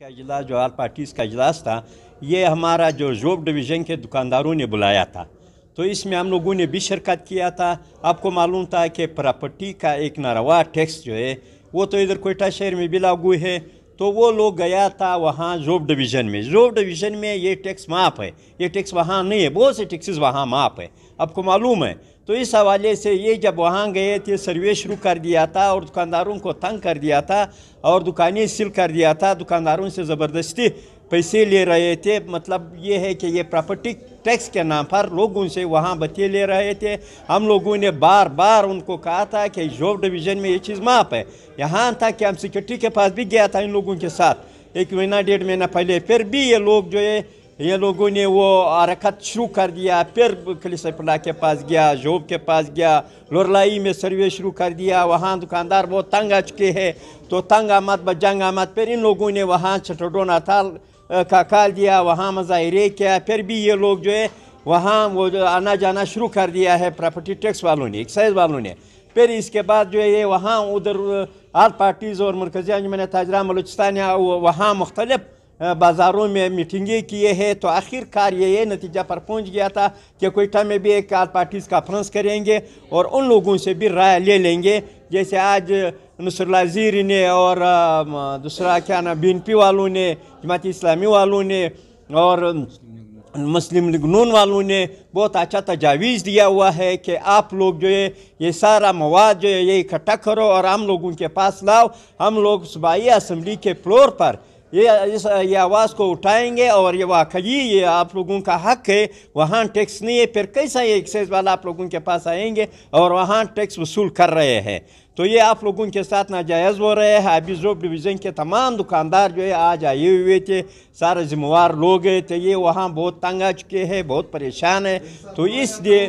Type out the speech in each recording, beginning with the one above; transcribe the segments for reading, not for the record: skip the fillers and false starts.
का इजलास जो ऑल पार्टीज़ का इजलास था, ये हमारा जो जोब डिवीज़न के दुकानदारों ने बुलाया था, तो इसमें हम लोगों ने भी शिरकत किया था। आपको मालूम था कि प्रॉपर्टी का एक नारवा टैक्स जो है वो तो इधर कोयटा शहर में भी लागू है, तो वो लोग गया था वहाँ जोब डिवीज़न में। जोब डिवीज़न में ये टैक्स माफ़ है, ये टैक्स वहाँ नहीं है, बहुत से टैक्सेस वहाँ माफ़ है, आपको मालूम है। तो इस हवाले से ये जब वहाँ गए थे सर्वे शुरू कर दिया था और दुकानदारों को तंग कर दिया था और दुकानें सील कर दिया था, दुकानदारों से ज़बरदस्ती पैसे ले रहे थे। मतलब ये है कि ये प्रॉपर्टी टैक्स के नाम पर लोगों से वहाँ बत्ते ले रहे थे। हम लोगों ने बार बार उनको कहा था कि जोब डिवीज़न में ये चीज़ माफ़ है। यहाँ तक कि हम सेक्रेटरी के पास भी गया था इन लोगों के साथ 1 महीना 1.5 महीना पहले, फिर भी ये लोग जो है ये लोगों ने वो हरकत शुरू कर दिया। फिर कलीसैफुल्लाह के पास गया, जोब के पास गया, लोरलाई में सर्वे शुरू कर दिया। वहाँ दुकानदार बहुत तंग आ चुके हैं, तो तंग आमद बजंग आमद। फिर इन लोगों ने वहाँ चटोडो नाताल का काल दिया, वहाँ मुजाहरे किया। फिर भी ये लोग जो है वहाँ वो जो आना जाना शुरू कर दिया है प्रॉपर्टी टैक्स वालों ने, एक्साइज वालों ने। फिर इसके बाद जो है ये वहाँ उधर ऑल पार्टीज़ और मरकज़ी अंजुमन ताजरान बलूचिस्तान वहाँ मुख्तलिफ बाज़ारों में मीटिंगें किए हैं, तो आखिरकार ये नतीजा पर पहुंच गया था कि कोयटा में भी एक ऑल पार्टीज़ कॉन्फ्रेंस करेंगे और उन लोगों से भी राय ले लेंगे। जैसे आज नुसरुल्लाह ज़ीरी ने और दूसरा क्या ना BNP वालों ने, जमात इस्लामी वालों ने और मुस्लिम लीग नून वालों ने बहुत अच्छा तजावीज़ दिया हुआ है कि आप लोग जो है ये सारा मवाद जो है ये इकट्ठा करो और हम लोगों के पास लाओ। हम लोग सूबाई असम्बली के फ्लोर पर ये आवाज़ को उठाएंगे और ये वाकई ये आप लोगों का हक है, वहाँ टैक्स नहीं है। फिर कैसा ये एक्साइज वाला आप लोगों के पास आएंगे और वहाँ टैक्स वसूल कर रहे हैं, तो ये आप लोगों के साथ नाजायज़ हो रहे हैं। अभी जोब डिवीज़न के तमाम दुकानदार जो है आज आए हुए थे, सारे जिम्मेवार लोग हैं, तो ये वहाँ बहुत तंग आ चुके हैं, बहुत परेशान है। तो इसलिए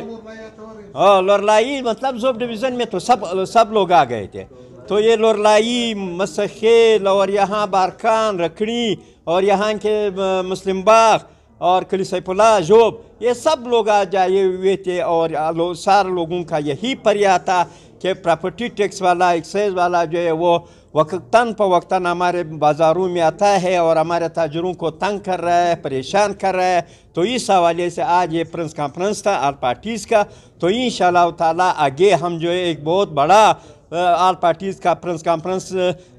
लोरलाई मतलब जोब डिवीज़न में तो सब लोग आ गए थे। तो ये लोरलाई, मसखेल और यहाँ बारकान, रखड़ी और यहाँ के मुस्लिम बाग और कलीसैफुल्लाह जोब, ये सब लोग आ जाए हुए थे। और सारे लोगों का यही फरियाद था कि प्रॉपर्टी टैक्स वाला, एक्साइज वाला जो है वो वक्तन प वक्तन हमारे बाज़ारों में आता है और हमारे ताजरों को तंग कर रहा है, परेशान कर रहा है। तो इस हवाले से आज ये प्रेस कॉन्फ्रेंस था ऑल पार्टीज़ का। तो इंशाअल्लाह ताला आगे हम जो है एक बहुत बड़ा ऑल पार्टीज़ का प्रेस कॉन्फ्रेंस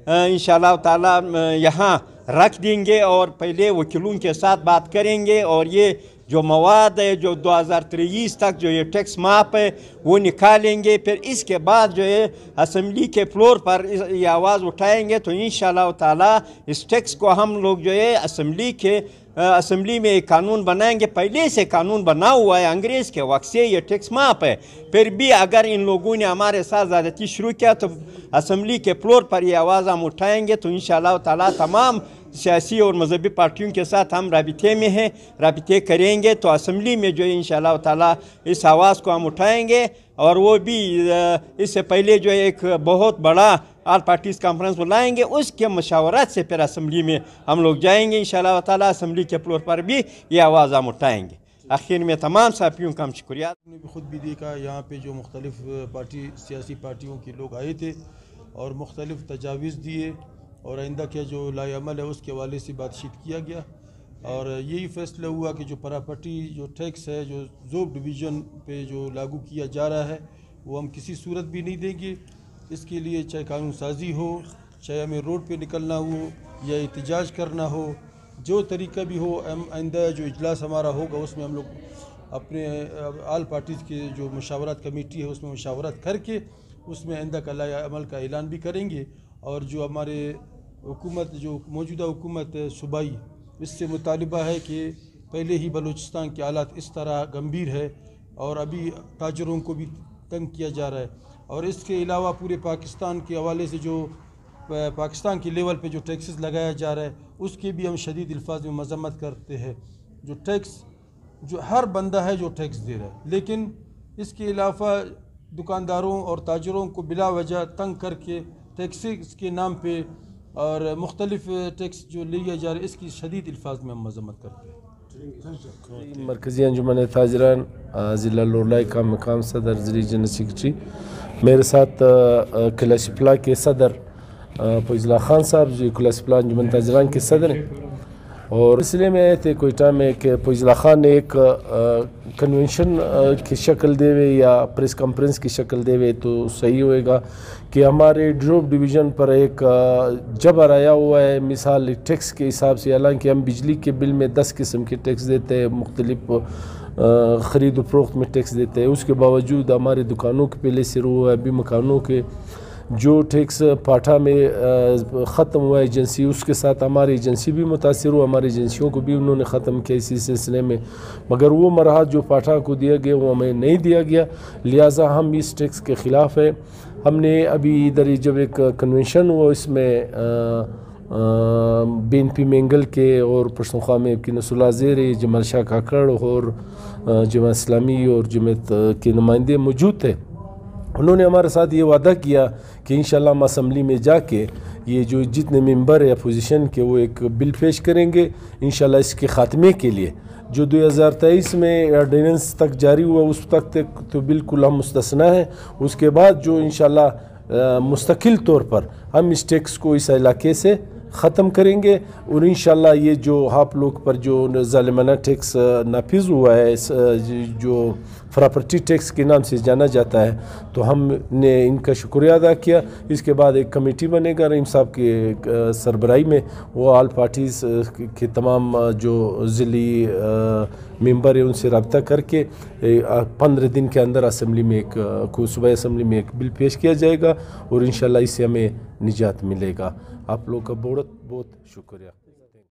इंशाअल्लाह ताला यहाँ रख देंगे और पहले वकीलों के साथ बात करेंगे और ये जो मवाद है जो 2023 तक जो ये टैक्स माफ़ है वो निकालेंगे। फिर इसके बाद जो है असम्बली के फ्लोर पर ये आवाज़ उठाएंगे। तो इंशाअल्लाह ताला इस टैक्स को हम लोग जो है असम्बली में एक कानून बनाएंगे। पहले से कानून बना हुआ है, अंग्रेज़ के वक्त से ये टैक्स माफ़ है। फिर भी अगर इन लोगों ने हमारे साथ ज़्यादती शुरू किया तो असम्बली के फ्लोर पर ये आवाज़ हम उठाएंगे। तो इंशाअल्लाह ताला तमाम सियासी और मजहबी पार्टियों के साथ हम राबिते में हैं, राबिते करेंगे। तो असम्बली में जो है इंशाअल्लाह ताला इस आवाज़ को हम उठाएंगे और वो भी इससे पहले जो है एक बहुत बड़ा ऑल पार्टीज़ कॉन्फ्रेंस बुलाएंगे, उसके मशावरत से फिर असम्बली में हम लोग जाएंगे इंशाअल्लाह ताला। असम्बली के फ्लोर पर भी ये आवाज़ हम उठाएंगे। आखिर में तमाम साथियों का हम शुक्रिया। हमने भी ख़ुद भी देखा यहाँ पे जो मुख्तलिफ सियासी पार्टियों के लोग आए थे और मुख्तलिफ तजावीज़ दिए और आइंदा क्या जो लाएअमल है उसके हवाले से बातचीत किया गया और यही फ़ैसला हुआ कि जो प्रॉपर्टी जो टैक्स है जो जोब डिवीज़न पे जो लागू किया जा रहा है वो हम किसी सूरत भी नहीं देंगे। इसके लिए चाहे कानून साजी हो, चाहे हमें रोड पे निकलना हो या एहतजाज करना हो, जो तरीका भी हो, आइंदा जो इजलास हमारा होगा उसमें हम लोग अपने ऑल पार्टीज़ के जो मशावरत कमेटी है उसमें मशावरत करके उसमें आइंदा का लाएअमल का ऐलान भी करेंगे। और जो हमारे हुकूमत जो मौजूदा हुकूमत सूबाई, इससे मुतालिबा है कि पहले ही बलूचिस्तान के हालात इस तरह गंभीर है और अभी ताजरों को भी तंग किया जा रहा है और इसके अलावा पूरे पाकिस्तान के हवाले से जो पाकिस्तान के लेवल पे जो टैक्सेस लगाया जा रहा है उसके भी हम शदीद अल्फाज में मजम्मत करते हैं। जो टैक्स जो हर बंदा है जो टैक्स दे रहा है, लेकिन इसके अलावा दुकानदारों और ताजरों को बिला वजह तंग करके टैक्सेस के नाम पे और मुख्तलिफ टैक्स जो लिया जा रहा है इसकी शदीद अल्फाज में हम मजम्मत करते हैं। मरकज़ी अंजुमन ताजरान ज़िला लोरलाई का मकाम सदर रीजनल सेक्रेटरी, मेरे साथ कलीसैफुल्लाह के सदर فیض اللہ خان صاحب جو کلاس پلان انجمن تاجران کے صدر ہیں، اور اس لیے میں آئے تھے کوئٹہ میں کہ فیض اللہ خان نے ایک کنونشن کی شکل دے ہوئے یا پریس کانفرنس کی شکل دے ہوئے تو صحیح ہوئے گا کہ ہمارے جوب ڈویژن پر ایک جبر آیا ہوا ہے، مثال ٹیکس کے حساب سے، حالانکہ ہم بجلی کے بل میں 10 قسم کے ٹیکس دیتے ہیں، مختلف خرید و فروخت میں ٹیکس دیتے ہیں، اس کے باوجود ہمارے دکانوں کے پہلے سے ہوا ہے، ابھی مکانوں کے جو ٹیکس پاٹھا میں ختم ہوا ایجنسی، اس کے ساتھ ہماری ایجنسی بھی متاثر ہوا، ہماری ایجنسیوں کو بھی انہوں نے ختم کیا اسی سلسلے میں، مگر وہ مرحلہ جو پاٹھا کو دیا گیا وہ ہمیں نہیں دیا گیا، لہٰذا ہم اس ٹیکس کے خلاف ہیں۔ ہم نے ابھی ادھر جب ایک کنونشن ہوا، اس میں BNP مینگل کے اور پشتونخوا میں کی نسل زیر جمال شاہ کاکڑ اور جماعت اسلامی اور جماعت کے نمائندے موجود تھے۔ انہوں نے ہمارے ساتھ یہ وعدہ کیا کہ انشاءاللہ ہم اسمبلی میں جا کے یہ جو جتنے ممبر ہے اپوزیشن کے وہ ایک بل پیش کریں گے انشاءاللہ اس کے خاتمے کے لیے، جو 2023 میں آرڈیننس تک جاری ہوا اس تک تو بالکل ہم مستثنا ہیں، اس کے بعد جو انشاءاللہ مستقل طور پر ہم اس ٹیکس کو اس علاقے سے ختم کریں گے، اور انشاءاللہ یہ جو آپ لوگ پر جو ظالمانہ ٹیکس نافذ ہوا ہے جو پراپرٹی ٹیکس کے نام سے جانا جاتا ہے، تو ہم نے ان کا شکریہ ادا کیا۔ اس کے بعد ایک کمیٹی بنے گا رحیم صاحب کے سربراہی میں، وہ آل پارٹیز کے تمام جو ضلعی ممبر ہیں ان سے رابطہ کر کے 15 دن کے اندر اسمبلی میں صوبائی اسمبلی میں ایک بل پیش کیا جائے گا، اور انشاءاللہ اس سے ہمیں نجات ملے گا۔ آپ لوگ کا بہت بہت شکریہ۔